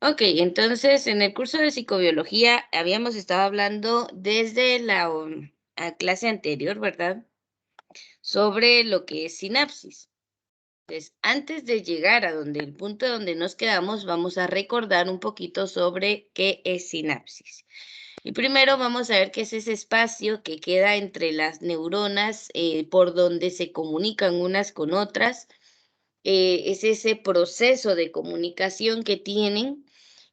Ok, entonces en el curso de psicobiología habíamos estado hablando desde la clase anterior, ¿verdad? Sobre lo que es sinapsis. Entonces, antes de llegar a donde el punto donde nos quedamos, vamos a recordar un poquito sobre qué es sinapsis. Y primero vamos a ver qué es ese espacio que queda entre las neuronas por donde se comunican unas con otras. Es ese proceso de comunicación que tienen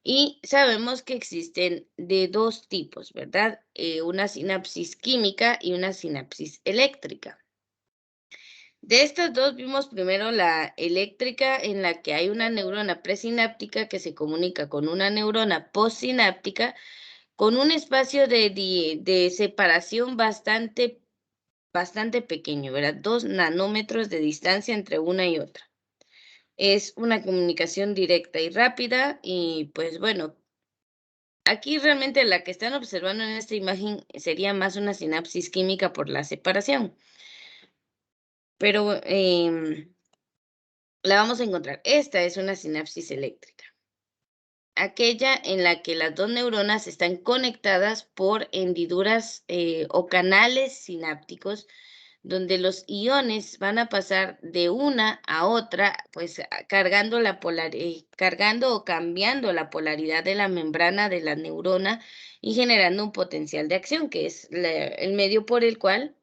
y sabemos que existen de dos tipos, ¿verdad? Una sinapsis química y una sinapsis eléctrica. De estas dos vimos primero la eléctrica, en la que hay una neurona presináptica que se comunica con una neurona postsináptica con un espacio de separación bastante pequeño, ¿verdad? 2 nanómetros de distancia entre una y otra. Es una comunicación directa y rápida y pues bueno, aquí realmente la que están observando en esta imagen sería más una sinapsis química por la separación, pero la vamos a encontrar. Esta es una sinapsis eléctrica, aquella en la que las dos neuronas están conectadas por hendiduras o canales sinápticos donde los iones van a pasar de una a otra, pues cargando o cambiando la polaridad de la membrana de la neurona y generando un potencial de acción, que es el medio por el cual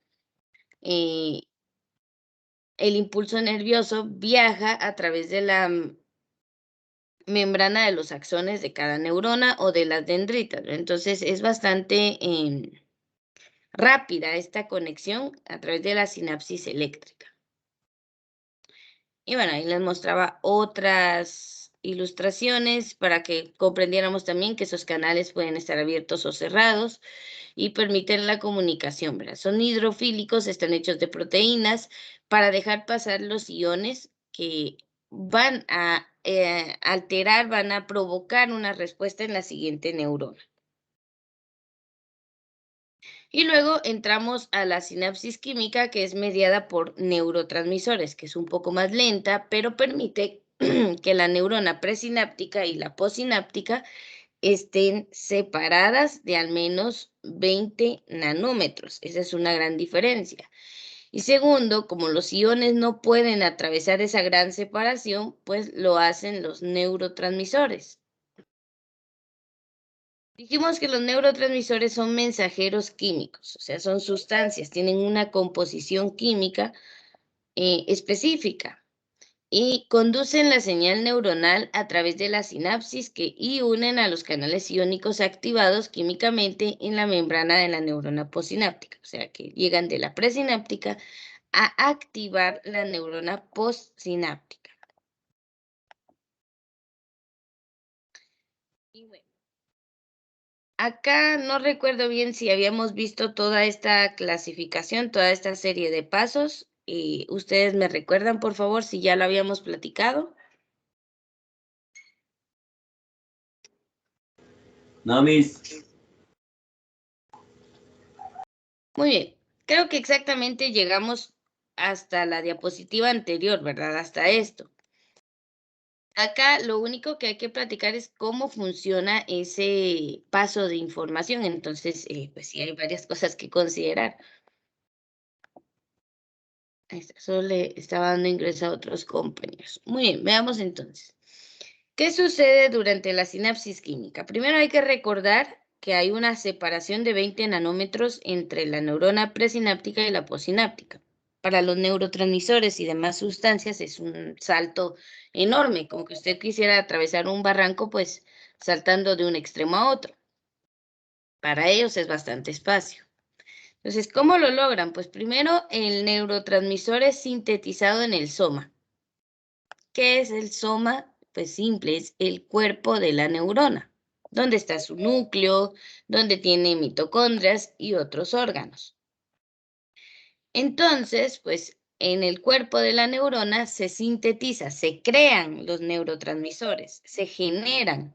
eh, el impulso nervioso viaja a través de la membrana de los axones de cada neurona o de las dendritas, ¿no? Entonces es bastante rápida esta conexión a través de la sinapsis eléctrica. Y bueno, ahí les mostraba otras ilustraciones para que comprendiéramos también que esos canales pueden estar abiertos o cerrados y permiten la comunicación, ¿verdad? Son hidrofílicos, están hechos de proteínas para dejar pasar los iones que van a alterar, van a provocar una respuesta en la siguiente neurona. Y luego entramos a la sinapsis química, que es mediada por neurotransmisores, que es un poco más lenta, pero permite que la neurona presináptica y la postsináptica estén separadas de al menos 20 nanómetros. Esa es una gran diferencia. Y segundo, como los iones no pueden atravesar esa gran separación, pues lo hacen los neurotransmisores. Dijimos que los neurotransmisores son mensajeros químicos, o sea, son sustancias, tienen una composición química específica y conducen la señal neuronal a través de la sinapsis y unen a los canales iónicos activados químicamente en la membrana de la neurona postsináptica, o sea, que llegan de la presináptica a activar la neurona postsináptica. Y bueno, acá no recuerdo bien si habíamos visto toda esta clasificación, toda esta serie de pasos. Y ustedes me recuerdan, por favor, si ya lo habíamos platicado. No, Miss. Muy bien, creo que exactamente llegamos hasta la diapositiva anterior, ¿verdad? Hasta esto. Acá lo único que hay que platicar es cómo funciona ese paso de información. Entonces, pues sí, hay varias cosas que considerar. Ahí está, solo le estaba dando ingreso a otros compañeros. Muy bien, veamos entonces. ¿Qué sucede durante la sinapsis química? Primero hay que recordar que hay una separación de 20 nanómetros entre la neurona presináptica y la postsináptica. Para los neurotransmisores y demás sustancias es un salto enorme, como que usted quisiera atravesar un barranco, pues saltando de un extremo a otro. Para ellos es bastante espacio. Entonces, ¿cómo lo logran? Pues primero el neurotransmisor es sintetizado en el soma. ¿Qué es el soma? Pues simple, es el cuerpo de la neurona, donde está su núcleo, donde tiene mitocondrias y otros órganos. Entonces, pues en el cuerpo de la neurona se sintetiza, se crean los neurotransmisores, se generan.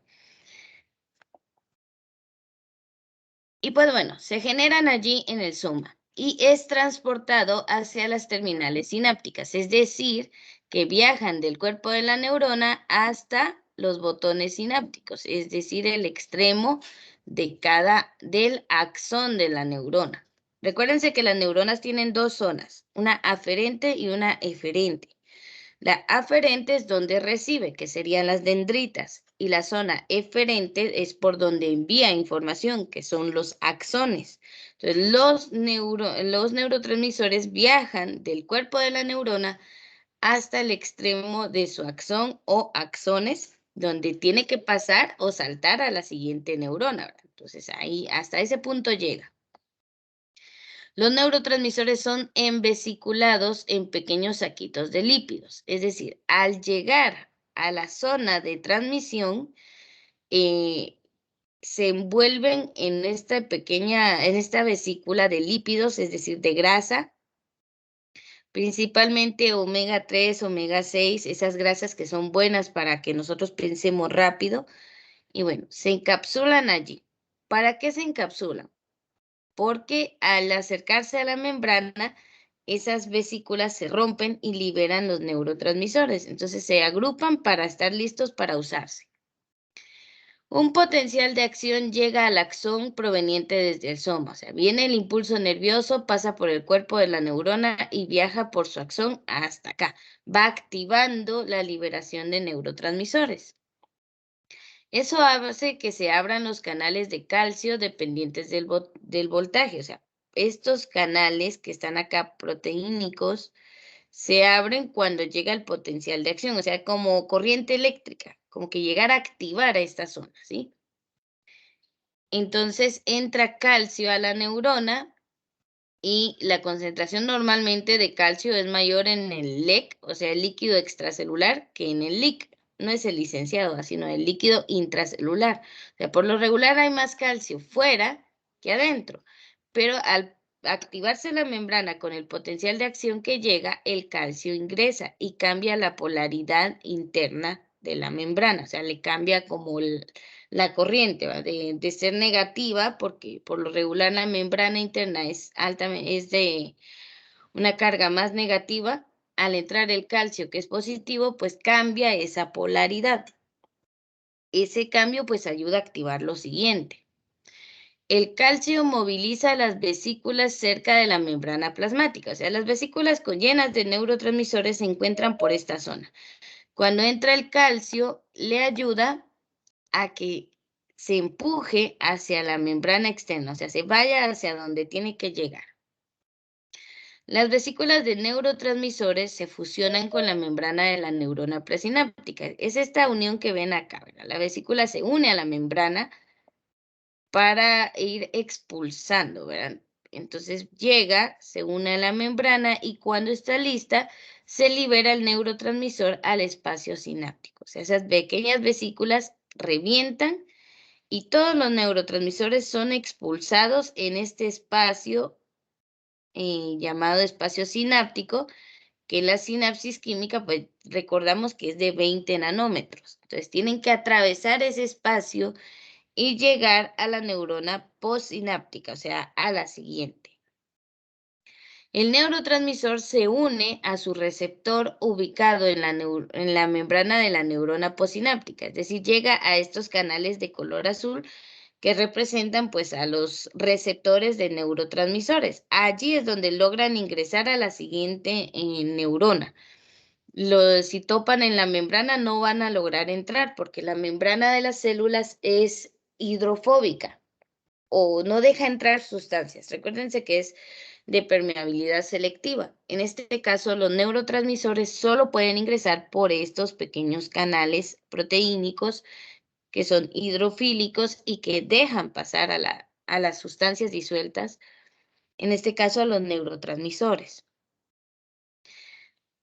Y pues bueno, se generan allí en el soma y es transportado hacia las terminales sinápticas, es decir, que viajan del cuerpo de la neurona hasta los botones sinápticos, es decir, el extremo del axón de la neurona. Recuérdense que las neuronas tienen dos zonas, una aferente y una eferente. La aferente es donde recibe, que serían las dendritas, y la zona eferente es por donde envía información, que son los axones. Entonces, los neurotransmisores viajan del cuerpo de la neurona hasta el extremo de su axón o axones, donde tiene que pasar o saltar a la siguiente neurona, ¿verdad? Entonces, ahí, hasta ese punto llega. Los neurotransmisores son envesiculados en pequeños saquitos de lípidos, es decir, al llegar a la zona de transmisión, se envuelven en esta vesícula de lípidos, es decir, de grasa, principalmente omega 3, omega 6, esas grasas que son buenas para que nosotros pensemos rápido, y bueno, se encapsulan allí. ¿Para qué se encapsulan? Porque al acercarse a la membrana, esas vesículas se rompen y liberan los neurotransmisores. Entonces se agrupan para estar listos para usarse. Un potencial de acción llega al axón proveniente desde el soma. O sea, viene el impulso nervioso, pasa por el cuerpo de la neurona y viaja por su axón hasta acá. Va activando la liberación de neurotransmisores. Eso hace que se abran los canales de calcio dependientes del voltaje. O sea, estos canales que están acá proteínicos se abren cuando llega el potencial de acción, o sea, como corriente eléctrica, como que llegar a activar a esta zona, ¿sí? Entonces entra calcio a la neurona y la concentración normalmente de calcio es mayor en el LEC, o sea, el líquido extracelular, que en el LIC. No es el licenciado, sino el líquido intracelular. O sea, por lo regular hay más calcio fuera que adentro, pero al activarse la membrana con el potencial de acción que llega, el calcio ingresa y cambia la polaridad interna de la membrana, o sea, le cambia como la corriente, ¿va? De ser negativa, porque por lo regular la membrana interna es de una carga más negativa. Al entrar el calcio, que es positivo, pues cambia esa polaridad. Ese cambio pues ayuda a activar lo siguiente. El calcio moviliza las vesículas cerca de la membrana plasmática, o sea, las vesículas llenas de neurotransmisores se encuentran por esta zona. Cuando entra el calcio, le ayuda a que se empuje hacia la membrana externa, o sea, se vaya hacia donde tiene que llegar. Las vesículas de neurotransmisores se fusionan con la membrana de la neurona presináptica. Es esta unión que ven acá, ¿verdad? La vesícula se une a la membrana para ir expulsando, ¿verdad? Entonces llega, se une a la membrana y cuando está lista, se libera el neurotransmisor al espacio sináptico. O sea, esas pequeñas vesículas revientan y todos los neurotransmisores son expulsados en este espacio llamado espacio sináptico, que la sinapsis química, pues recordamos que es de 20 nanómetros. Entonces tienen que atravesar ese espacio y llegar a la neurona postsináptica, o sea, a la siguiente. El neurotransmisor se une a su receptor ubicado en la membrana de la neurona postsináptica, es decir, llega a estos canales de color azul que representan pues a los receptores de neurotransmisores. Allí es donde logran ingresar a la siguiente neurona. Si topan en la membrana no van a lograr entrar porque la membrana de las células es hidrofóbica o no deja entrar sustancias. Recuérdense que es de permeabilidad selectiva. En este caso, los neurotransmisores solo pueden ingresar por estos pequeños canales proteínicos que son hidrofílicos y que dejan pasar a las sustancias disueltas, en este caso a los neurotransmisores.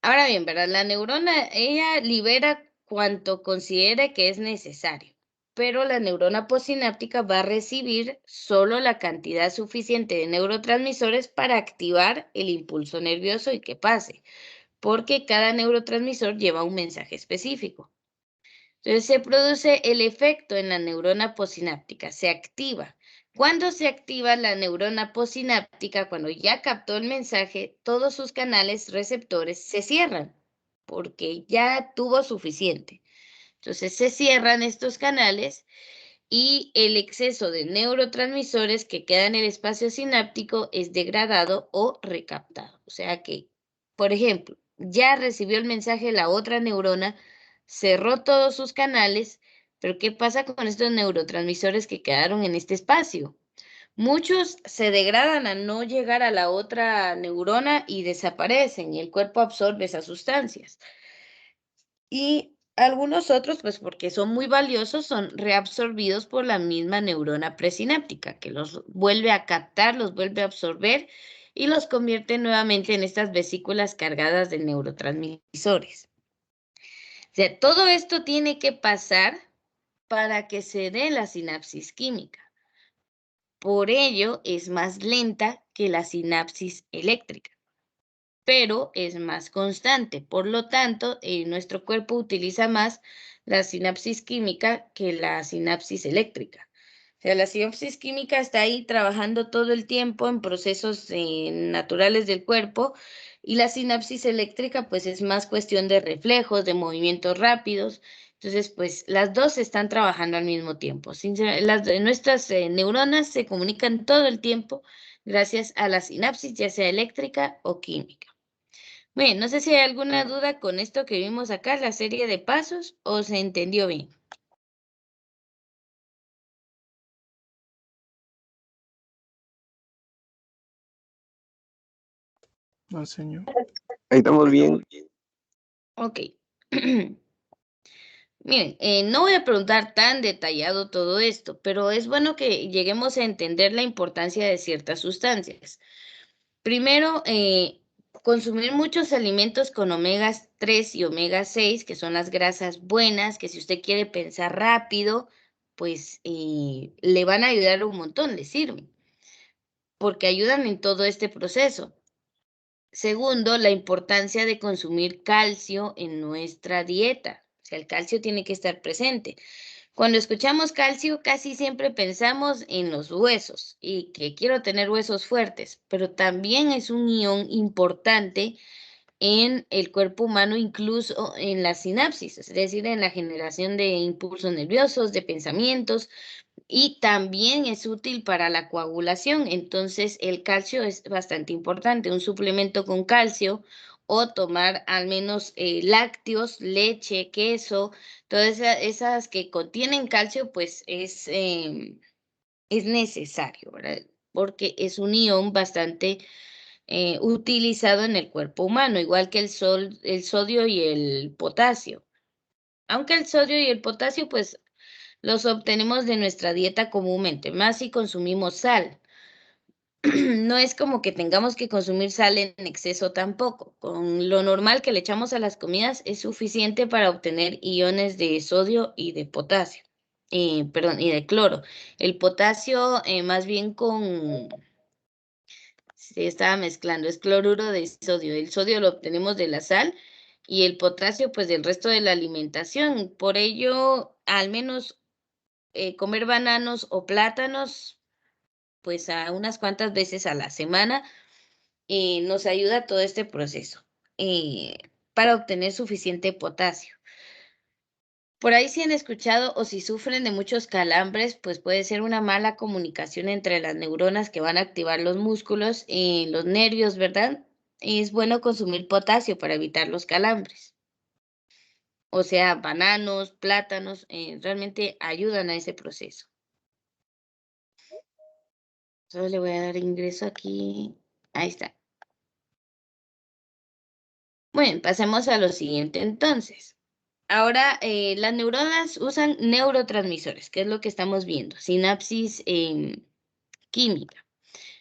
Ahora bien, ¿verdad? La neurona, ella libera cuanto considere que es necesario, pero la neurona postsináptica va a recibir solo la cantidad suficiente de neurotransmisores para activar el impulso nervioso y que pase, porque cada neurotransmisor lleva un mensaje específico. Entonces se produce el efecto en la neurona postsináptica, se activa. Cuando se activa la neurona postsináptica, cuando ya captó el mensaje, todos sus canales receptores se cierran porque ya tuvo suficiente. Entonces se cierran estos canales y el exceso de neurotransmisores que queda en el espacio sináptico es degradado o recaptado. O sea que, por ejemplo, ya recibió el mensaje la otra neurona, cerró todos sus canales, pero ¿qué pasa con estos neurotransmisores que quedaron en este espacio? Muchos se degradan al no llegar a la otra neurona y desaparecen y el cuerpo absorbe esas sustancias. Y algunos otros, pues porque son muy valiosos, son reabsorbidos por la misma neurona presináptica, que los vuelve a captar, los vuelve a absorber y los convierte nuevamente en estas vesículas cargadas de neurotransmisores. O sea, todo esto tiene que pasar para que se dé la sinapsis química. Por ello, es más lenta que la sinapsis eléctrica, pero es más constante. Por lo tanto, nuestro cuerpo utiliza más la sinapsis química que la sinapsis eléctrica. O sea, la sinapsis química está ahí trabajando todo el tiempo en procesos naturales del cuerpo y la sinapsis eléctrica pues es más cuestión de reflejos, de movimientos rápidos. Entonces, pues las dos están trabajando al mismo tiempo. Nuestras neuronas se comunican todo el tiempo gracias a la sinapsis, ya sea eléctrica o química. Bien, no sé si hay alguna duda con esto que vimos acá, la serie de pasos, o se entendió bien. No, señor. Ahí estamos bien. Ok. Miren, no voy a preguntar tan detallado todo esto, pero es bueno que lleguemos a entender la importancia de ciertas sustancias. Primero, consumir muchos alimentos con omegas 3 y omega 6, que son las grasas buenas, que si usted quiere pensar rápido, pues le van a ayudar un montón, le sirven, porque ayudan en todo este proceso. Segundo, la importancia de consumir calcio en nuestra dieta. O sea, el calcio tiene que estar presente. Cuando escuchamos calcio, casi siempre pensamos en los huesos y que quiero tener huesos fuertes, pero también es un ion importante en el cuerpo humano, incluso en la sinapsis, es decir, en la generación de impulsos nerviosos, de pensamientos, y también es útil para la coagulación. Entonces, el calcio es bastante importante. Un suplemento con calcio o tomar al menos lácteos, leche, queso, todas esas que contienen calcio, pues es necesario, ¿verdad? Porque es un ion bastante utilizado en el cuerpo humano, igual que el sodio y el potasio. Aunque el sodio y el potasio, pues los obtenemos de nuestra dieta comúnmente, más si consumimos sal. No es como que tengamos que consumir sal en exceso tampoco. Con lo normal que le echamos a las comidas es suficiente para obtener iones de sodio y de potasio. Perdón, y de cloro. El potasio, más bien se estaba mezclando, es cloruro de sodio. El sodio lo obtenemos de la sal y el potasio, pues del resto de la alimentación. Por ello, al menos comer bananos o plátanos, pues a unas cuantas veces a la semana, nos ayuda a todo este proceso para obtener suficiente potasio. Por ahí si han escuchado o si sufren de muchos calambres, pues puede ser una mala comunicación entre las neuronas que van a activar los músculos y los nervios, ¿verdad? Es bueno consumir potasio para evitar los calambres. O sea, bananos, plátanos, realmente ayudan a ese proceso. Solo le voy a dar ingreso aquí. Ahí está. Bueno, pasemos a lo siguiente entonces. Ahora, las neuronas usan neurotransmisores, que es lo que estamos viendo, sinapsis química.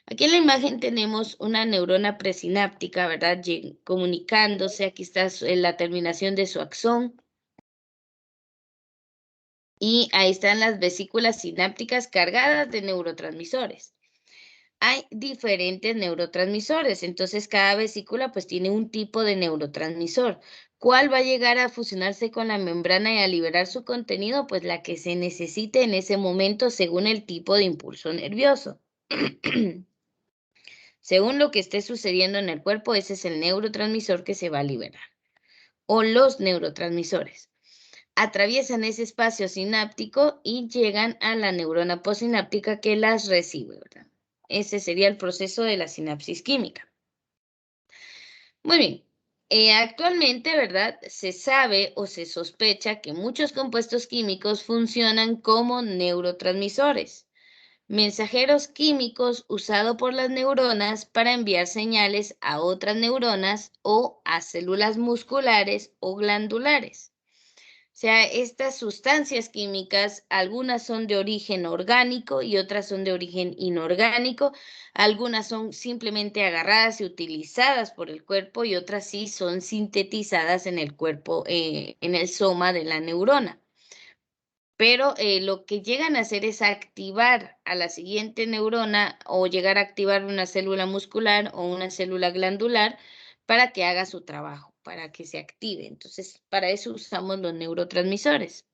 Aquí en la imagen tenemos una neurona presináptica, ¿verdad? Comunicándose, aquí está la terminación de su axón. Y ahí están las vesículas sinápticas cargadas de neurotransmisores. Hay diferentes neurotransmisores, entonces cada vesícula pues tiene un tipo de neurotransmisor. ¿Cuál va a llegar a fusionarse con la membrana y a liberar su contenido? Pues la que se necesite en ese momento según el tipo de impulso nervioso. Según lo que esté sucediendo en el cuerpo, ese es el neurotransmisor que se va a liberar. O los neurotransmisores. atraviesan ese espacio sináptico y llegan a la neurona postsináptica que las recibe, ¿verdad? Ese sería el proceso de la sinapsis química. Muy bien. Actualmente, ¿verdad? Se sabe o se sospecha que muchos compuestos químicos funcionan como neurotransmisores, mensajeros químicos usados por las neuronas para enviar señales a otras neuronas o a células musculares o glandulares. O sea, estas sustancias químicas, algunas son de origen orgánico y otras son de origen inorgánico. Algunas son simplemente agarradas y utilizadas por el cuerpo y otras sí son sintetizadas en el cuerpo, en el soma de la neurona. Pero lo que llegan a hacer es activar a la siguiente neurona o llegar a activar una célula muscular o una célula glandular para que haga su trabajo, para que se active. Entonces, para eso usamos los neurotransmisores.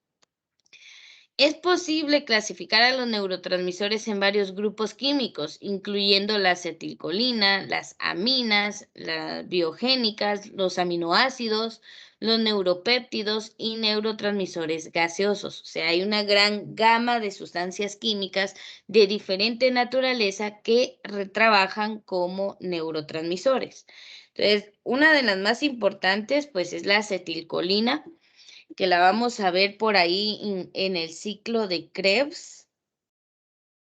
Es posible clasificar a los neurotransmisores en varios grupos químicos, incluyendo la acetilcolina, las aminas, las biogénicas, los aminoácidos, los neuropéptidos y neurotransmisores gaseosos. O sea, hay una gran gama de sustancias químicas de diferente naturaleza que trabajan como neurotransmisores. Entonces, una de las más importantes, pues, es la acetilcolina, que la vamos a ver por ahí en el ciclo de Krebs.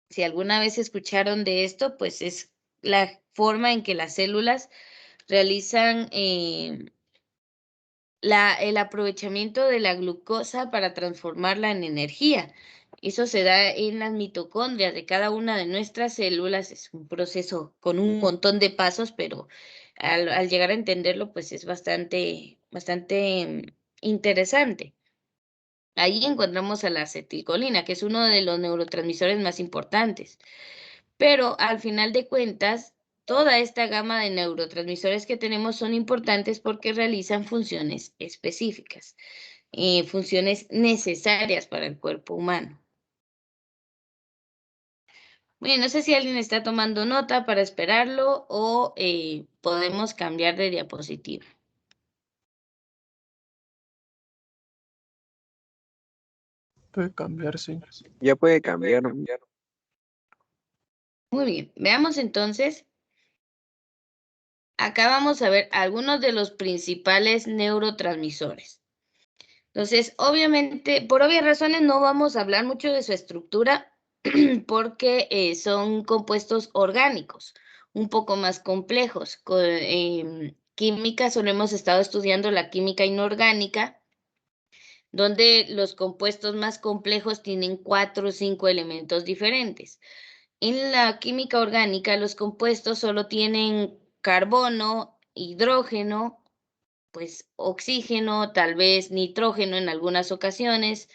Si alguna vez escucharon de esto, pues es la forma en que las células realizan el aprovechamiento de la glucosa para transformarla en energía. Eso se da en las mitocondrias de cada una de nuestras células. Es un proceso con un montón de pasos, pero al llegar a entenderlo, pues es bastante interesante. Ahí encontramos a la acetilcolina, que es uno de los neurotransmisores más importantes. Pero al final de cuentas, toda esta gama de neurotransmisores que tenemos son importantes porque realizan funciones específicas, funciones necesarias para el cuerpo humano. Bueno, no sé si alguien está tomando nota para esperarlo o podemos cambiar de diapositiva. Puede cambiar, sí. Ya puede cambiar. Muy bien, veamos entonces. Acá vamos a ver algunos de los principales neurotransmisores. Entonces, obviamente, por obvias razones no vamos a hablar mucho de su estructura porque son compuestos orgánicos, un poco más complejos. Química, solo hemos estado estudiando la química inorgánica, donde los compuestos más complejos tienen 4 o 5 elementos diferentes. En la química orgánica, los compuestos solo tienen carbono, hidrógeno, pues oxígeno, tal vez nitrógeno en algunas ocasiones,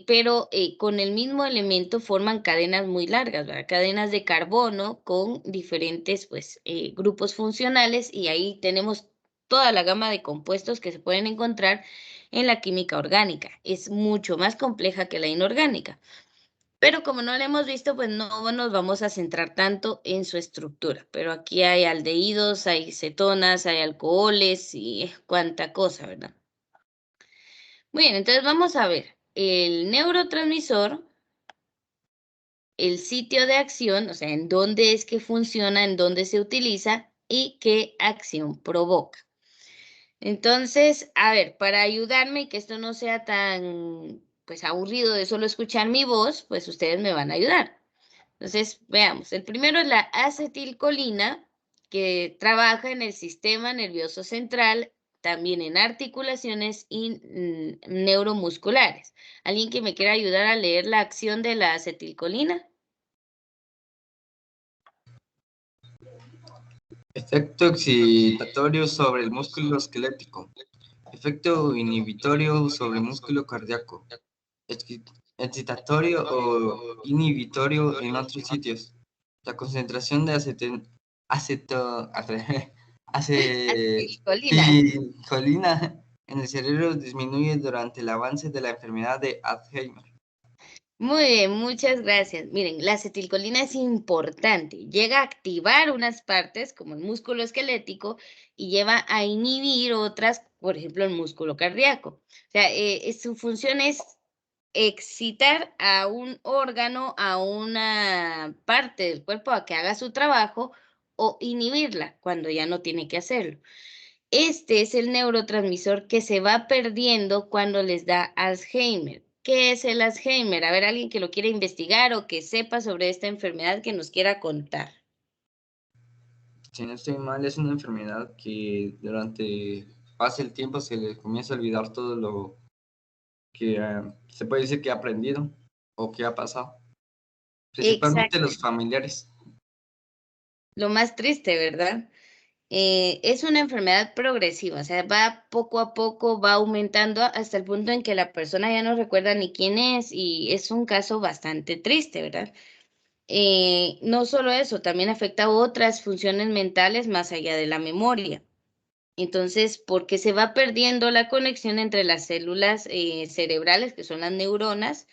pero con el mismo elemento forman cadenas muy largas, ¿verdad? Cadenas de carbono con diferentes pues, grupos funcionales y ahí tenemos toda la gama de compuestos que se pueden encontrar en la química orgánica. Es mucho más compleja que la inorgánica. Pero como no la hemos visto, pues no nos vamos a centrar tanto en su estructura. Pero aquí hay aldehídos, hay cetonas, hay alcoholes y cuánta cosa, ¿verdad? Muy bien, entonces vamos a ver el neurotransmisor, el sitio de acción, o sea, en dónde es que funciona, en dónde se utiliza y qué acción provoca. Entonces, a ver, para ayudarme y que esto no sea tan, pues, aburrido de solo escuchar mi voz, pues ustedes me van a ayudar. Entonces, veamos. El primero es la acetilcolina, que trabaja en el sistema nervioso central, también en articulaciones y neuromusculares. ¿Alguien que me quiera ayudar a leer la acción de la acetilcolina? Efecto excitatorio sobre el músculo esquelético. Efecto inhibitorio sobre el músculo cardíaco. Excitatorio o inhibitorio en otros sitios. La concentración de Acetilcolina. acetilcolina en el cerebro disminuye durante el avance de la enfermedad de Alzheimer. Muy bien, muchas gracias. Miren, la acetilcolina es importante. Llega a activar unas partes, como el músculo esquelético, y lleva a inhibir otras por ejemplo, el músculo cardíaco. O sea, su función es excitar a un órgano, a una parte del cuerpo a que haga su trabajo o inhibirla cuando ya no tiene que hacerlo. Este es el neurotransmisor que se va perdiendo cuando les da Alzheimer. ¿Qué es el Alzheimer? A ver, alguien que lo quiera investigar o que sepa sobre esta enfermedad que nos quiera contar. Si no estoy mal, es una enfermedad que durante pasa el tiempo se le comienza a olvidar todo lo que se puede decir que ha aprendido o que ha pasado, principalmente Exacto. los familiares. Lo más triste, ¿verdad? Es una enfermedad progresiva, o sea, va poco a poco, va aumentando hasta el punto en que la persona ya no recuerda ni quién es y es un caso bastante triste, ¿verdad? No solo eso, también afecta a otras funciones mentales más allá de la memoria. Entonces, porque se va perdiendo la conexión entre las células cerebrales, que son las neuronas,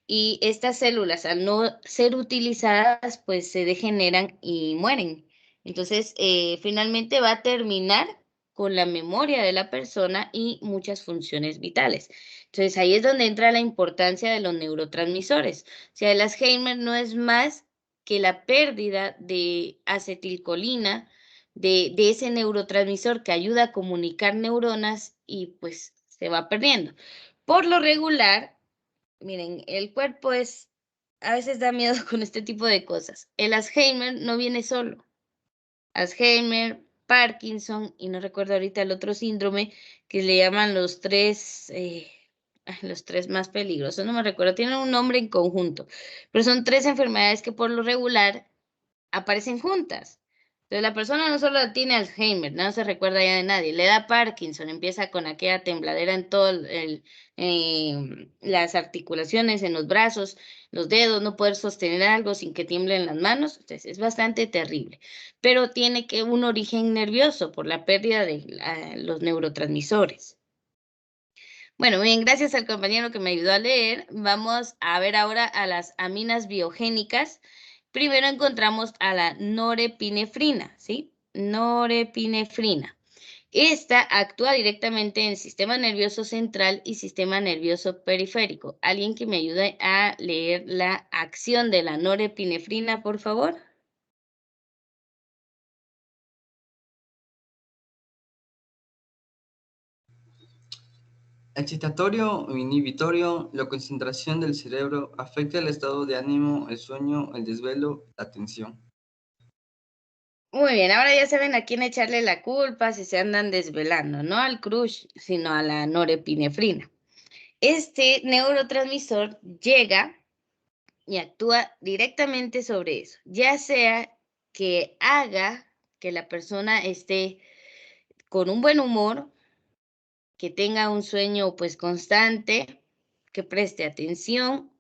y estas células, al no ser utilizadas, pues se degeneran y mueren. Entonces, finalmente va a terminar con la memoria de la persona y muchas funciones vitales. Entonces, ahí es donde entra la importancia de los neurotransmisores. O sea, el Alzheimer no es más que la pérdida de acetilcolina, de ese neurotransmisor que ayuda a comunicar neuronas y pues se va perdiendo. Por lo regular, miren, el cuerpo a veces da miedo con este tipo de cosas. El Alzheimer no viene solo. Alzheimer, Parkinson, y no recuerdo ahorita el otro síndrome que le llaman los tres más peligrosos, no me recuerdo, tienen un nombre en conjunto, pero son 3 enfermedades que por lo regular aparecen juntas. Entonces la persona no solo tiene Alzheimer, no se recuerda ya de nadie, le da Parkinson, empieza con aquella tembladera en todo las articulaciones, en los brazos, los dedos, no poder sostener algo sin que tiemblen las manos, entonces es bastante terrible. Pero tiene que un origen nervioso por la pérdida de los neurotransmisores. Bueno, bien, gracias al compañero que me ayudó a leer. Vamos a ver ahora a las aminas biogénicas. Primero encontramos a la norepinefrina, ¿sí? Norepinefrina. Esta actúa directamente en el sistema nervioso central y sistema nervioso periférico. ¿Alguien que me ayude a leer la acción de la norepinefrina, por favor? Excitatorio o inhibitorio, la concentración del cerebro afecta el estado de ánimo, el sueño, el desvelo, la atención. Muy bien, ahora ya saben a quién echarle la culpa si se andan desvelando, no al crush, sino a la norepinefrina. Este neurotransmisor llega y actúa directamente sobre eso, ya sea que haga que la persona esté con un buen humor, que tenga un sueño pues constante, que preste atención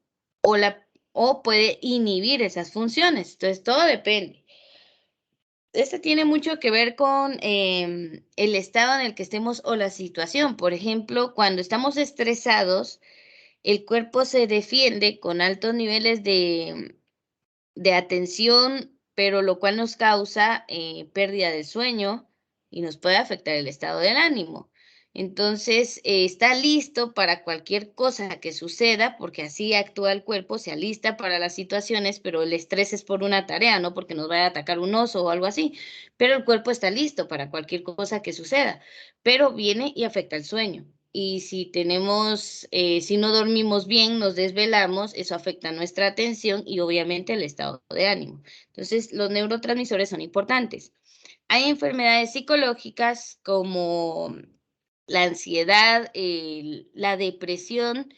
o puede inhibir esas funciones. Entonces, todo depende. Esto tiene mucho que ver con el estado en el que estemos o la situación. Por ejemplo, cuando estamos estresados, el cuerpo se defiende con altos niveles de atención, pero lo cual nos causa pérdida de sueño y nos puede afectar el estado del ánimo. Entonces, está listo para cualquier cosa que suceda, porque así actúa el cuerpo, se alista para las situaciones, pero el estrés es por una tarea, no porque nos vaya a atacar un oso o algo así. Pero el cuerpo está listo para cualquier cosa que suceda, pero viene y afecta el sueño. Y si no dormimos bien, nos desvelamos, eso afecta nuestra atención y obviamente el estado de ánimo. Entonces, los neurotransmisores son importantes. Hay enfermedades psicológicas como la ansiedad, la depresión,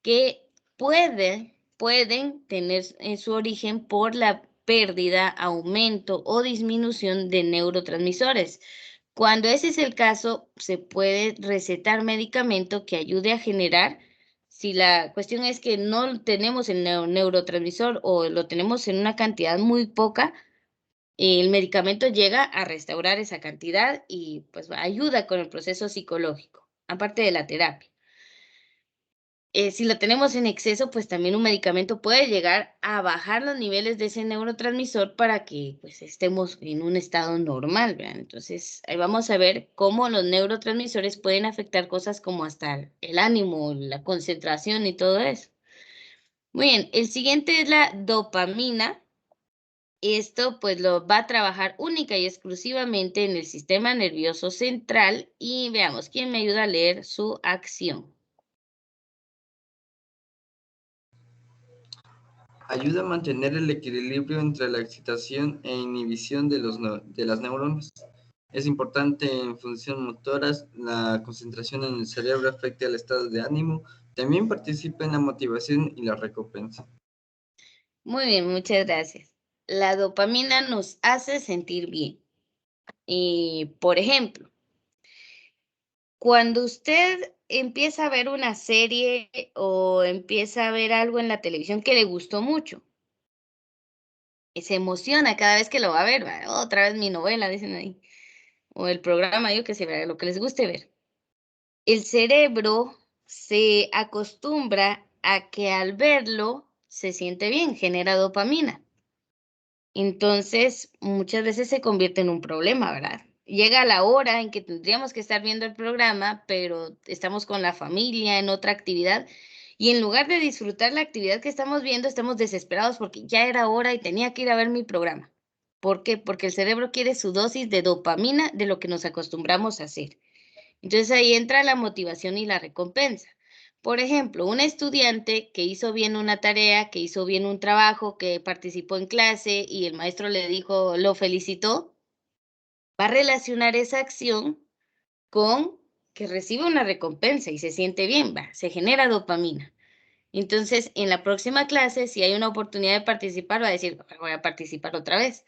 que pueden tener su origen por la pérdida, aumento o disminución de neurotransmisores. Cuando ese es el caso, se puede recetar medicamento que ayude a generar, si la cuestión es que no tenemos el neurotransmisor o lo tenemos en una cantidad muy poca, el medicamento llega a restaurar esa cantidad y pues ayuda con el proceso psicológico, aparte de la terapia. Si lo tenemos en exceso, pues también un medicamento puede llegar a bajar los niveles de ese neurotransmisor para que pues estemos en un estado normal, ¿verdad? Entonces, ahí vamos a ver cómo los neurotransmisores pueden afectar cosas como hasta el ánimo, la concentración y todo eso. Muy bien, el siguiente es la dopamina. Esto pues lo va a trabajar única y exclusivamente en el sistema nervioso central y veamos quién me ayuda a leer su acción. Ayuda a mantener el equilibrio entre la excitación e inhibición de las neuronas. Es importante en función motoras, la concentración en el cerebro afecta al estado de ánimo, también participa en la motivación y la recompensa. Muy bien, muchas gracias. La dopamina nos hace sentir bien. Por ejemplo, cuando usted empieza a ver una serie o empieza a ver algo en la televisión que le gustó mucho, se emociona cada vez que lo va a ver, ¿va? Otra vez mi novela, dicen ahí, o el programa, yo que sé, ¿verdad? Lo que les guste ver. El cerebro se acostumbra a que al verlo se siente bien, genera dopamina. Entonces, muchas veces se convierte en un problema, ¿verdad? Llega la hora en que tendríamos que estar viendo el programa, pero estamos con la familia en otra actividad y en lugar de disfrutar la actividad que estamos viendo, estamos desesperados porque ya era hora y tenía que ir a ver mi programa. ¿Por qué? Porque el cerebro quiere su dosis de dopamina de lo que nos acostumbramos a hacer. Entonces ahí entra la motivación y la recompensa. Por ejemplo, un estudiante que hizo bien una tarea, que hizo bien un trabajo, que participó en clase y el maestro le dijo, lo felicitó, va a relacionar esa acción con que recibe una recompensa y se siente bien, va, se genera dopamina. Entonces, en la próxima clase, si hay una oportunidad de participar, va a decir, voy a participar otra vez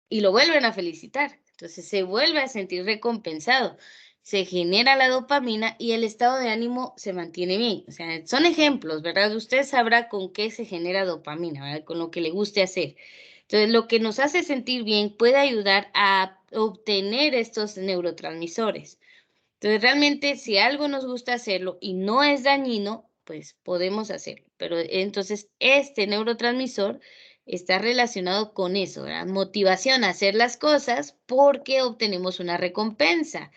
y lo vuelven a felicitar. Entonces se vuelve a sentir recompensado, se genera la dopamina y el estado de ánimo se mantiene bien. O sea, son ejemplos, ¿verdad? Usted sabrá con qué se genera dopamina, ¿verdad? Con lo que le guste hacer. Entonces, lo que nos hace sentir bien puede ayudar a obtener estos neurotransmisores. Entonces, realmente, si algo nos gusta hacerlo y no es dañino, pues podemos hacerlo. Pero entonces, este neurotransmisor está relacionado con eso, ¿verdad? Motivación a hacer las cosas porque obtenemos una recompensa.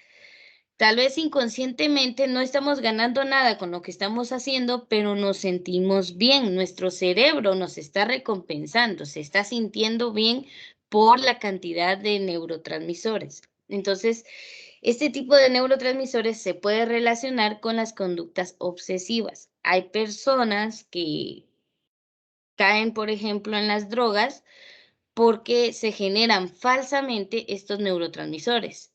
Tal vez inconscientemente no estamos ganando nada con lo que estamos haciendo, pero nos sentimos bien. Nuestro cerebro nos está recompensando, se está sintiendo bien por la cantidad de neurotransmisores. Entonces, este tipo de neurotransmisores se puede relacionar con las conductas obsesivas. Hay personas que caen, por ejemplo, en las drogas porque se generan falsamente estos neurotransmisores.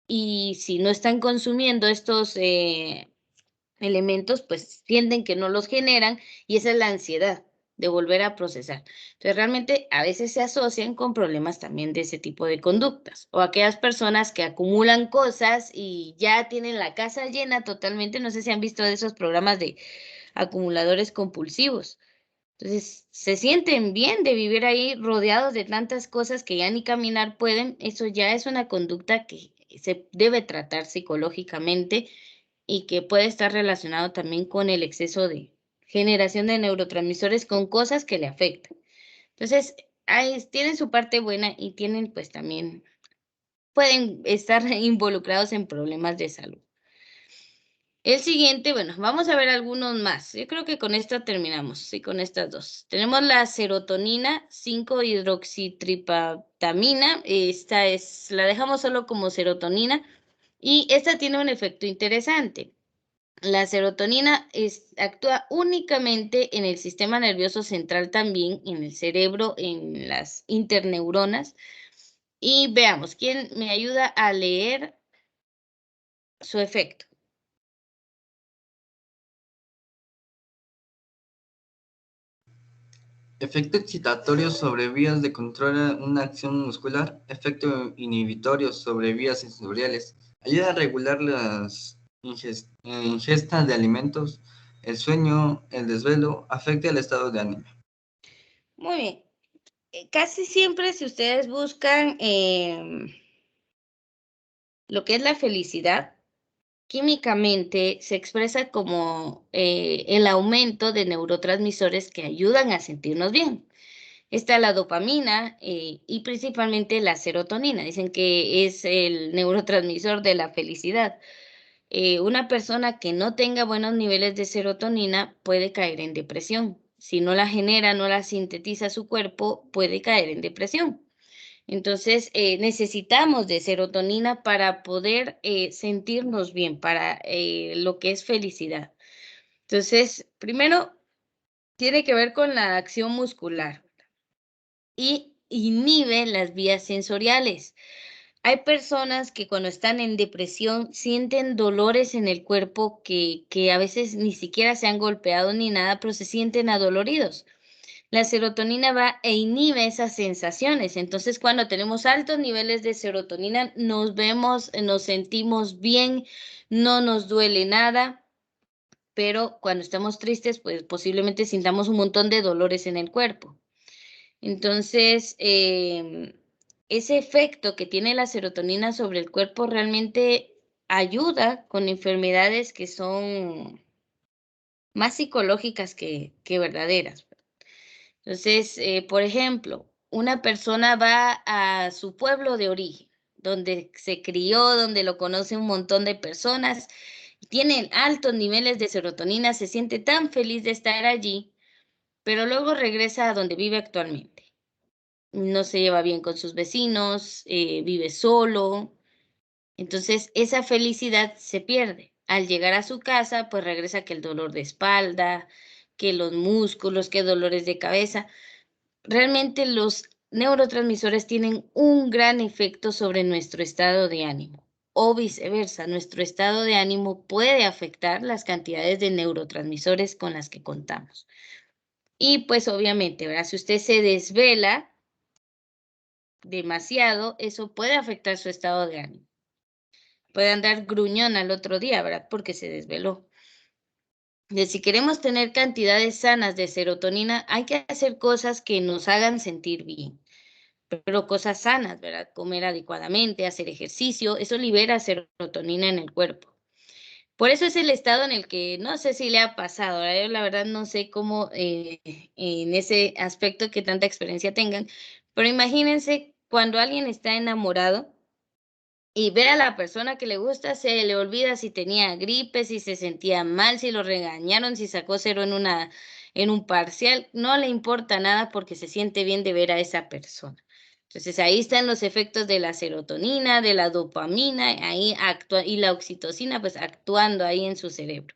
Y si no están consumiendo estos elementos, pues sienten que no los generan y esa es la ansiedad de volver a procesar. Entonces, realmente a veces se asocian con problemas también de ese tipo de conductas o aquellas personas que acumulan cosas y ya tienen la casa llena totalmente. No sé si han visto de esos programas de acumuladores compulsivos. Entonces, se sienten bien de vivir ahí rodeados de tantas cosas que ya ni caminar pueden. Eso ya es una conducta que se debe tratar psicológicamente y que puede estar relacionado también con el exceso de generación de neurotransmisores con cosas que le afectan. Entonces, tienen su parte buena y tienen pues también, pueden estar involucrados en problemas de salud. El siguiente, bueno, vamos a ver algunos más. Yo creo que con esto terminamos, sí, con estas dos. Tenemos la serotonina 5-hidroxitriptamina. Esta la dejamos solo como serotonina y esta tiene un efecto interesante. La serotonina actúa únicamente en el sistema nervioso central también, en el cerebro, en las interneuronas. Y veamos, ¿quién me ayuda a leer su efecto? Efecto excitatorio sobre vías de control una acción muscular. Efecto inhibitorio sobre vías sensoriales. Ayuda a regular las ingestas de alimentos, el sueño, el desvelo. Afecta el estado de ánimo. Muy bien. Casi siempre si ustedes buscan lo que es la felicidad, químicamente se expresa como el aumento de neurotransmisores que ayudan a sentirnos bien. Está la dopamina y principalmente la serotonina. Dicen que es el neurotransmisor de la felicidad. Una persona que no tenga buenos niveles de serotonina puede caer en depresión. Si no la genera, no la sintetiza su cuerpo, puede caer en depresión. Entonces, necesitamos de serotonina para poder sentirnos bien, para lo que es felicidad. Entonces, primero, tiene que ver con la acción muscular y inhibe las vías sensoriales. Hay personas que cuando están en depresión sienten dolores en el cuerpo que a veces ni siquiera se han golpeado ni nada, pero se sienten adoloridos. La serotonina va e inhibe esas sensaciones. Entonces, cuando tenemos altos niveles de serotonina, nos sentimos bien, no nos duele nada, pero cuando estamos tristes, pues posiblemente sintamos un montón de dolores en el cuerpo. Entonces, ese efecto que tiene la serotonina sobre el cuerpo realmente ayuda con enfermedades que son más psicológicas que verdaderas. Entonces, por ejemplo, una persona va a su pueblo de origen, donde se crió, donde lo conoce un montón de personas, tiene altos niveles de serotonina, se siente tan feliz de estar allí, pero luego regresa a donde vive actualmente. No se lleva bien con sus vecinos, vive solo. Entonces, esa felicidad se pierde. Al llegar a su casa, pues regresa que el dolor de espalda, que los músculos, que dolores de cabeza. Realmente los neurotransmisores tienen un gran efecto sobre nuestro estado de ánimo o viceversa. Nuestro estado de ánimo puede afectar las cantidades de neurotransmisores con las que contamos. Y pues obviamente, ¿verdad? Si usted se desvela demasiado, eso puede afectar su estado de ánimo. Puede andar gruñón al otro día, ¿verdad? Porque se desveló. Si queremos tener cantidades sanas de serotonina, hay que hacer cosas que nos hagan sentir bien. Pero cosas sanas, ¿verdad? Comer adecuadamente, hacer ejercicio, eso libera serotonina en el cuerpo. Por eso es el estado en el que no sé si le ha pasado, ¿verdad? Yo la verdad no sé cómo en ese aspecto que tanta experiencia tengan, pero imagínense cuando alguien está enamorado y ve a la persona que le gusta, se le olvida si tenía gripe, si se sentía mal, si lo regañaron, si sacó cero en un parcial, no le importa nada porque se siente bien de ver a esa persona. Entonces ahí están los efectos de la serotonina, de la dopamina, ahí actúa, y la oxitocina, pues actuando ahí en su cerebro.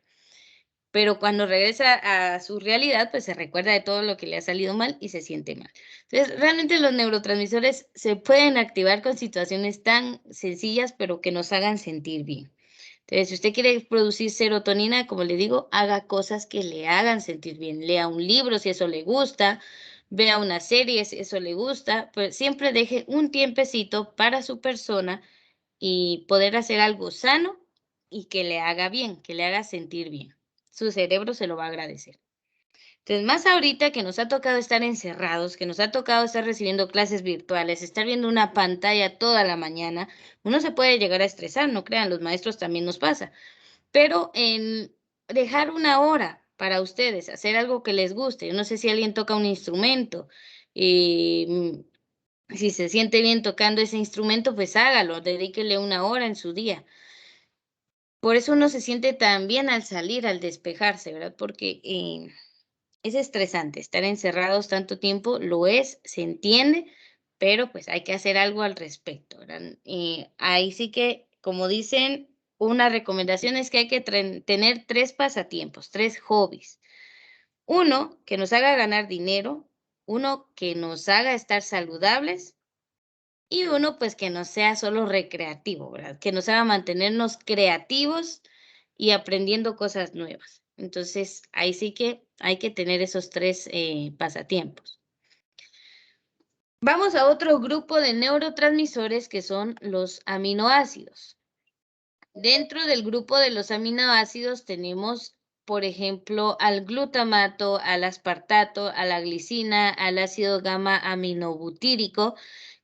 Pero cuando regresa a su realidad, pues se recuerda de todo lo que le ha salido mal y se siente mal. Entonces, realmente los neurotransmisores se pueden activar con situaciones tan sencillas, pero que nos hagan sentir bien. Entonces, si usted quiere producir serotonina, como le digo, haga cosas que le hagan sentir bien. Lea un libro si eso le gusta, vea una serie si eso le gusta, pero siempre deje un tiempecito para su persona y poder hacer algo sano y que le haga bien, que le haga sentir bien. Su cerebro se lo va a agradecer. Entonces, más ahorita que nos ha tocado estar encerrados, que nos ha tocado estar recibiendo clases virtuales, estar viendo una pantalla toda la mañana, uno se puede llegar a estresar, no crean, los maestros también nos pasa. Pero en dejar una hora para ustedes, hacer algo que les guste. Yo no sé si alguien toca un instrumento, si se siente bien tocando ese instrumento, pues hágalo, dedíquele una hora en su día. Por eso uno se siente tan bien al salir, al despejarse, ¿verdad? Porque es estresante estar encerrados tanto tiempo, lo es, se entiende, pero pues hay que hacer algo al respecto, ¿verdad? Ahí sí que, como dicen, una recomendación es que hay que tener 3 pasatiempos, 3 hobbies. Uno, que nos haga ganar dinero, uno que nos haga estar saludables y uno, pues, que no sea solo recreativo, ¿verdad? Que nos haga mantenernos creativos y aprendiendo cosas nuevas. Entonces, ahí sí que hay que tener esos 3 pasatiempos. Vamos a otro grupo de neurotransmisores que son los aminoácidos. Dentro del grupo de los aminoácidos tenemos, por ejemplo, al glutamato, al aspartato, a la glicina, al ácido gamma aminobutírico,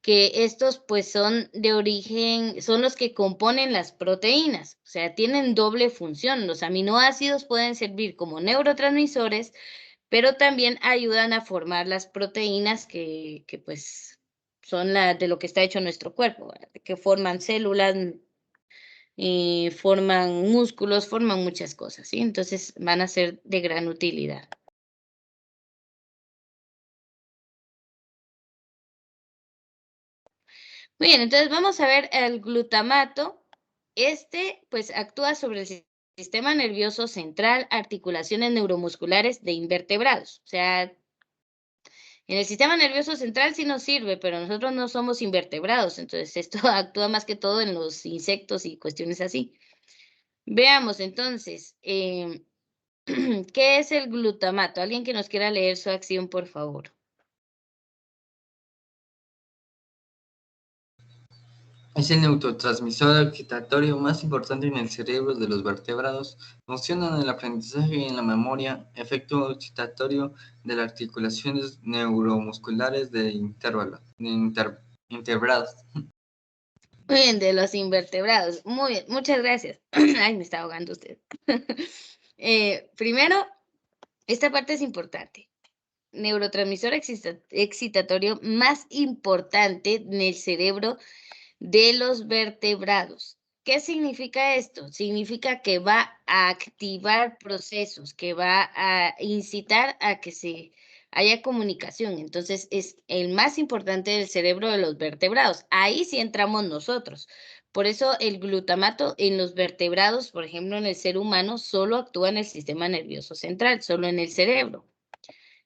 que estos pues son de origen, son los que componen las proteínas, o sea, tienen doble función. Los aminoácidos pueden servir como neurotransmisores, pero también ayudan a formar las proteínas que pues son de lo que está hecho nuestro cuerpo, ¿verdad? Que forman células, forman músculos, forman muchas cosas, ¿sí? Entonces van a ser de gran utilidad. Muy bien, entonces vamos a ver el glutamato. Pues actúa sobre el sistema nervioso central, articulaciones neuromusculares de invertebrados. O sea, en el sistema nervioso central sí nos sirve, pero nosotros no somos invertebrados, entonces esto actúa más que todo en los insectos y cuestiones así. Veamos entonces, ¿qué es el glutamato? Alguien que nos quiera leer su acción, por favor. Es el neurotransmisor excitatorio más importante en el cerebro de los vertebrados. Funciona en el aprendizaje y en la memoria. Efecto excitatorio de las articulaciones neuromusculares de invertebrados. Muy bien, de los invertebrados. Muy bien, muchas gracias. Ay, me está ahogando usted. Primero, esta parte es importante. Neurotransmisor excitatorio más importante en el cerebro de los vertebrados. ¿Qué significa esto? Significa que va a activar procesos, que va a incitar a que se haya comunicación. Entonces, es el más importante del cerebro de los vertebrados. Ahí sí entramos nosotros. Por eso el glutamato en los vertebrados, por ejemplo, en el ser humano, solo actúa en el sistema nervioso central, solo en el cerebro.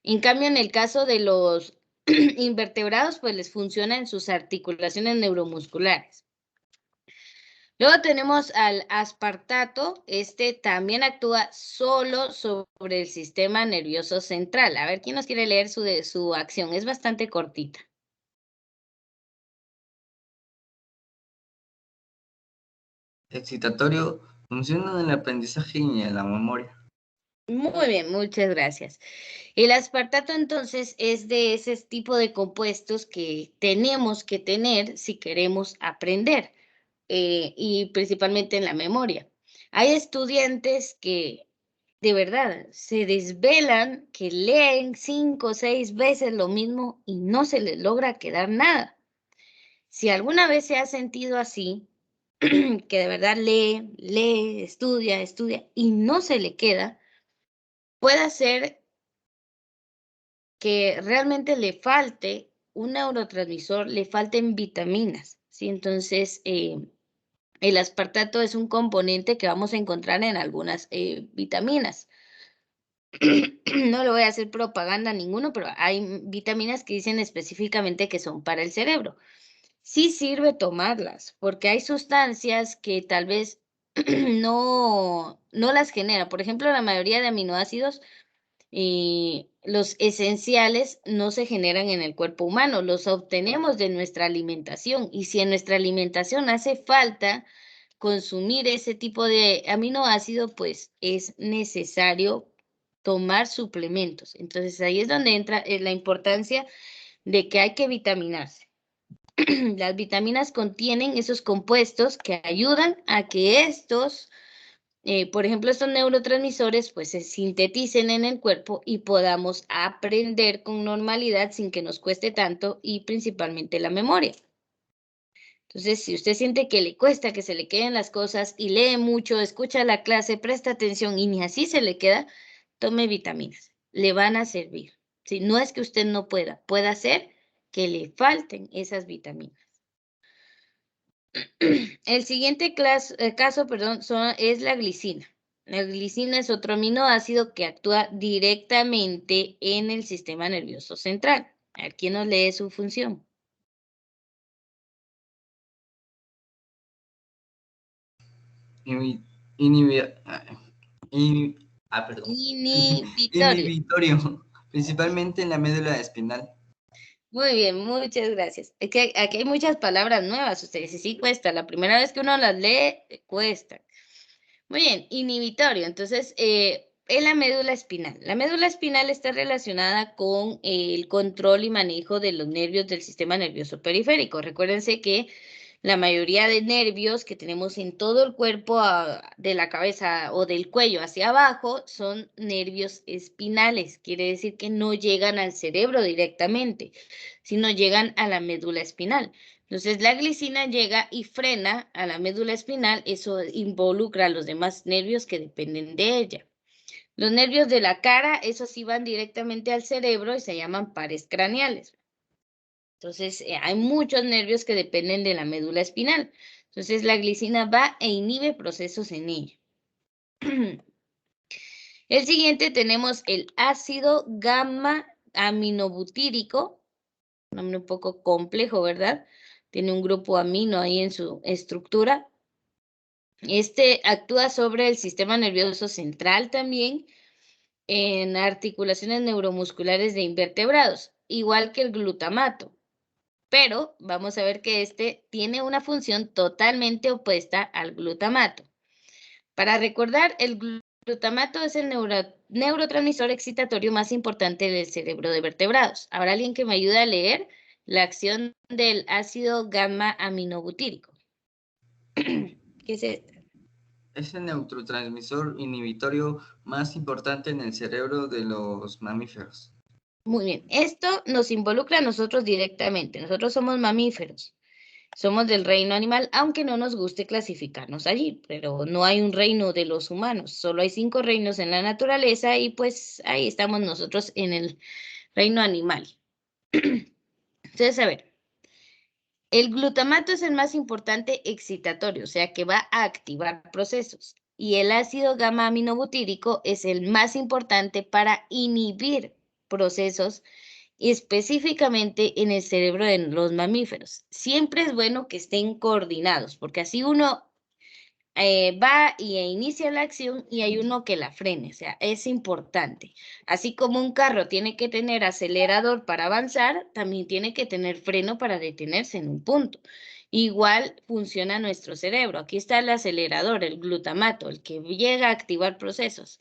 En cambio, en el caso de los invertebrados, pues les funciona en sus articulaciones neuromusculares. Luego tenemos al aspartato. Este también actúa solo sobre el sistema nervioso central. A ver, ¿quién nos quiere leer su acción? Es bastante cortita. Excitatorio. Funciona en el aprendizaje y en la memoria. Muy bien, muchas gracias. El aspartato entonces es de ese tipo de compuestos que tenemos que tener si queremos aprender. Y principalmente en la memoria. Hay estudiantes que de verdad se desvelan, que leen 5 o 6 veces lo mismo y no se les logra quedar nada. Si alguna vez se ha sentido así, que de verdad lee, estudia y no se le queda, puede ser que realmente le falte un neurotransmisor, le falten vitaminas, ¿sí? Entonces, el aspartato es un componente que vamos a encontrar en algunas vitaminas. No le voy a hacer propaganda a ninguno, pero hay vitaminas que dicen específicamente que son para el cerebro. Sí sirve tomarlas, porque hay sustancias que tal vez no las genera. Por ejemplo, la mayoría de aminoácidos los esenciales no se generan en el cuerpo humano, los obtenemos de nuestra alimentación. Y si en nuestra alimentación hace falta consumir ese tipo de aminoácido, pues es necesario tomar suplementos. Entonces ahí es donde entra la importancia de que hay que vitaminarse. Las vitaminas contienen esos compuestos que ayudan a que estos, por ejemplo, estos neurotransmisores, pues se sinteticen en el cuerpo y podamos aprender con normalidad sin que nos cueste tanto y principalmente la memoria. Entonces, si usted siente que le cuesta que se le queden las cosas y lee mucho, escucha la clase, presta atención y ni así se le queda, tome vitaminas. Le van a servir. Si no es que usted no pueda, puede ser que le falten esas vitaminas. El siguiente caso, es la glicina. La glicina es otro aminoácido que actúa directamente en el sistema nervioso central. A ver, ¿quién nos lee su función? Inhibitorio. Inhibitorio, principalmente en la médula espinal. Muy bien, muchas gracias. Es que aquí hay muchas palabras nuevas, ustedes, y sí cuesta. La primera vez que uno las lee, cuesta. Muy bien, inhibitorio. Entonces, en la médula espinal. La médula espinal está relacionada con el control y manejo de los nervios del sistema nervioso periférico. Recuérdense que la mayoría de nervios que tenemos en todo el cuerpo, de la cabeza o del cuello hacia abajo, son nervios espinales. Quiere decir que no llegan al cerebro directamente, sino llegan a la médula espinal. Entonces, la glicina llega y frena a la médula espinal. Eso involucra a los demás nervios que dependen de ella. Los nervios de la cara, esos sí van directamente al cerebro y se llaman pares craneales. Entonces, hay muchos nervios que dependen de la médula espinal. Entonces, la glicina va e inhibe procesos en ella. El siguiente tenemos el ácido gamma aminobutírico, un nombre un poco complejo, ¿verdad? Tiene un grupo amino ahí en su estructura. Este actúa sobre el sistema nervioso central también, en articulaciones neuromusculares de invertebrados, igual que el glutamato. Pero vamos a ver que este tiene una función totalmente opuesta al glutamato. Para recordar, el glutamato es el neurotransmisor excitatorio más importante del cerebro de vertebrados. ¿Habrá alguien que me ayude a leer la acción del ácido gamma aminobutírico? ¿Qué es esto? Es el neurotransmisor inhibitorio más importante en el cerebro de los mamíferos. Muy bien, esto nos involucra a nosotros directamente. Nosotros somos mamíferos, somos del reino animal, aunque no nos guste clasificarnos allí, pero no hay un reino de los humanos, solo hay 5 reinos en la naturaleza y pues ahí estamos nosotros en el reino animal. Entonces, a ver, el glutamato es el más importante excitatorio, o sea que va a activar procesos. Y el ácido gamma aminobutírico es el más importante para inhibir procesos, específicamente en el cerebro de los mamíferos. Siempre es bueno que estén coordinados, porque así uno va y inicia la acción y hay uno que la frene, o sea, es importante. Así como un carro tiene que tener acelerador para avanzar, también tiene que tener freno para detenerse en un punto. Igual funciona nuestro cerebro. Aquí está el acelerador, el glutamato, el que llega a activar procesos.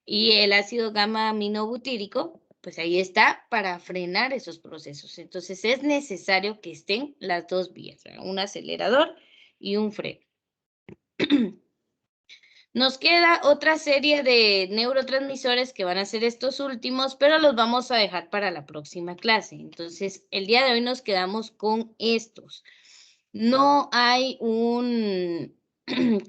Y el ácido gamma aminobutírico, pues ahí está para frenar esos procesos. Entonces es necesario que estén las dos vías, ¿verdad? Un acelerador y un freno. Nos queda otra serie de neurotransmisores que van a ser estos últimos, pero los vamos a dejar para la próxima clase. Entonces, el día de hoy nos quedamos con estos. No hay un,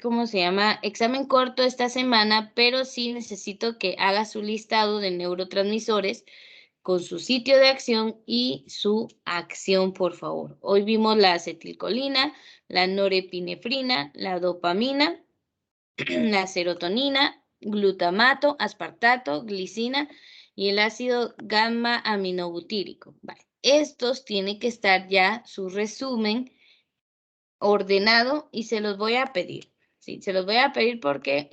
¿cómo se llama? Examen corto esta semana, pero sí necesito que haga su listado de neurotransmisores con su sitio de acción y su acción, por favor. Hoy vimos la acetilcolina, la norepinefrina, la dopamina, la serotonina, glutamato, aspartato, glicina y el ácido gamma aminobutírico. Vale. Estos tienen que estar ya su resumen ordenado y se los voy a pedir. Sí, se los voy a pedir porque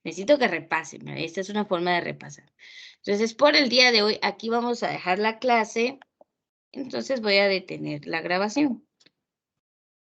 necesito que repasen. ¿Vale? Esta es una forma de repasar. Entonces, por el día de hoy, aquí vamos a dejar la clase. Entonces voy a detener la grabación.